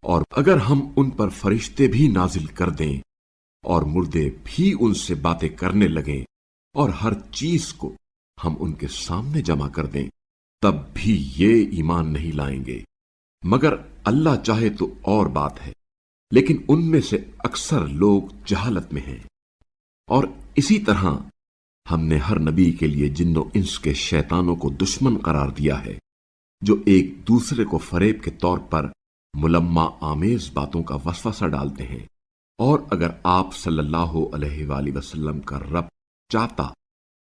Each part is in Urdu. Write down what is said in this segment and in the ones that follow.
اور اگر ہم ان پر فرشتے بھی نازل کر دیں اور مردے بھی ان سے باتیں کرنے لگیں اور ہر چیز کو ہم ان کے سامنے جمع کر دیں، تب بھی یہ ایمان نہیں لائیں گے مگر اللہ چاہے تو اور بات ہے، لیکن ان میں سے اکثر لوگ جہالت میں ہیں۔ اور اسی طرح ہم نے ہر نبی کے لیے جن و انس کے شیطانوں کو دشمن قرار دیا ہے، جو ایک دوسرے کو فریب کے طور پر ملمہ آمیز باتوں کا وسوسہ ڈالتے ہیں۔ اور اگر آپ صلی اللہ علیہ وآلہ وسلم کا رب چاہتا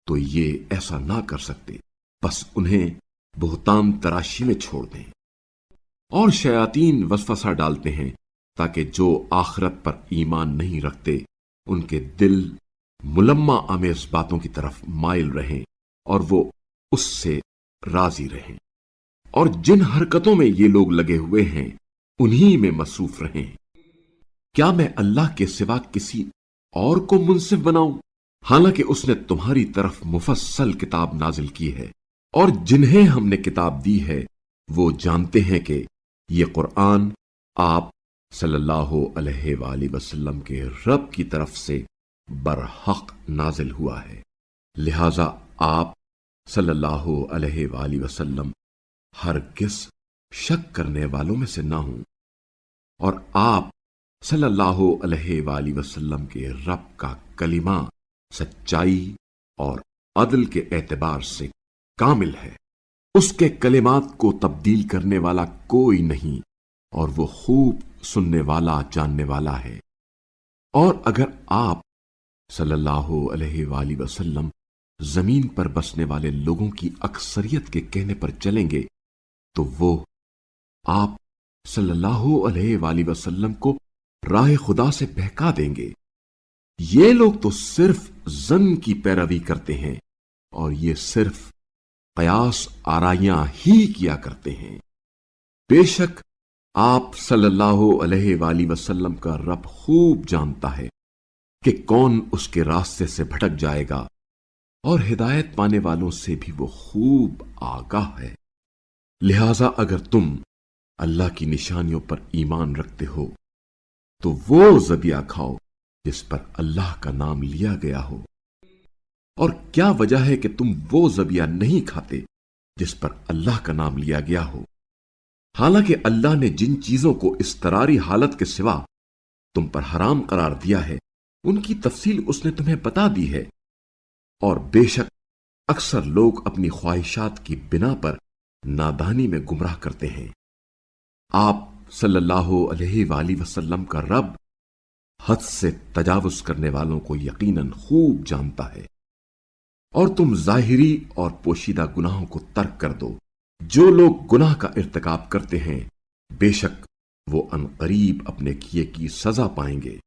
تو یہ ایسا نہ کر سکتے، بس انہیں بہتان تراشی میں چھوڑ دیں۔ اور شیاطین وسوسہ ڈالتے ہیں تاکہ جو آخرت پر ایمان نہیں رکھتے ان کے دل ملمہ آمیز باتوں کی طرف مائل رہیں اور وہ اس سے راضی رہیں، اور جن حرکتوں میں یہ لوگ لگے ہوئے ہیں انہی میں مصروف رہیں۔ کیا میں اللہ کے سوا کسی اور کو منصف بناؤں، حالانکہ اس نے تمہاری طرف مفصل کتاب نازل کی ہے، اور جنہیں ہم نے کتاب دی ہے وہ جانتے ہیں کہ یہ قرآن آپ صلی اللہ علیہ وآلہ وسلم کے رب کی طرف سے برحق نازل ہوا ہے، لہذا آپ صلی اللہ علیہ وآلہ وسلم ہرگز شک کرنے والوں میں سے نہ ہوں، اور آپ صلی اللہ علیہ وآلہ وسلم کے رب کا کلمہ سچائی اور عدل کے اعتبار سے کامل ہے، اس کے کلمات کو تبدیل کرنے والا کوئی نہیں، اور وہ خوب سننے والا جاننے والا ہے۔ اور اگر آپ صلی اللہ علیہ وآلہ وسلم زمین پر بسنے والے لوگوں کی اکثریت کے کہنے پر چلیں گے تو وہ آپ صلی اللہ علیہ وآلہ وسلم کو راہ خدا سے بہکا دیں گے۔ یہ لوگ تو صرف ظن کی پیروی کرتے ہیں اور یہ صرف قیاس آرائیاں ہی کیا کرتے ہیں۔ بے شک آپ صلی اللہ علیہ وآلہ وسلم کا رب خوب جانتا ہے کہ کون اس کے راستے سے بھٹک جائے گا، اور ہدایت پانے والوں سے بھی وہ خوب آگاہ ہے۔ لہذا اگر تم اللہ کی نشانیوں پر ایمان رکھتے ہو تو وہ ذبیحہ کھاؤ جس پر اللہ کا نام لیا گیا ہو۔ اور کیا وجہ ہے کہ تم وہ ذبیحہ نہیں کھاتے جس پر اللہ کا نام لیا گیا ہو، حالانکہ اللہ نے جن چیزوں کو اضطراری حالت کے سوا تم پر حرام قرار دیا ہے ان کی تفصیل اس نے تمہیں بتا دی ہے، اور بے شک اکثر لوگ اپنی خواہشات کی بنا پر نادانی میں گمراہ کرتے ہیں۔ آپ صلی اللہ علیہ وآلہ وسلم کا رب حد سے تجاوز کرنے والوں کو یقیناً خوب جانتا ہے، اور تم ظاہری اور پوشیدہ گناہوں کو ترک کر دو۔ جو لوگ گناہ کا ارتکاب کرتے ہیں بے شک وہ عنقریب اپنے کیے کی سزا پائیں گے۔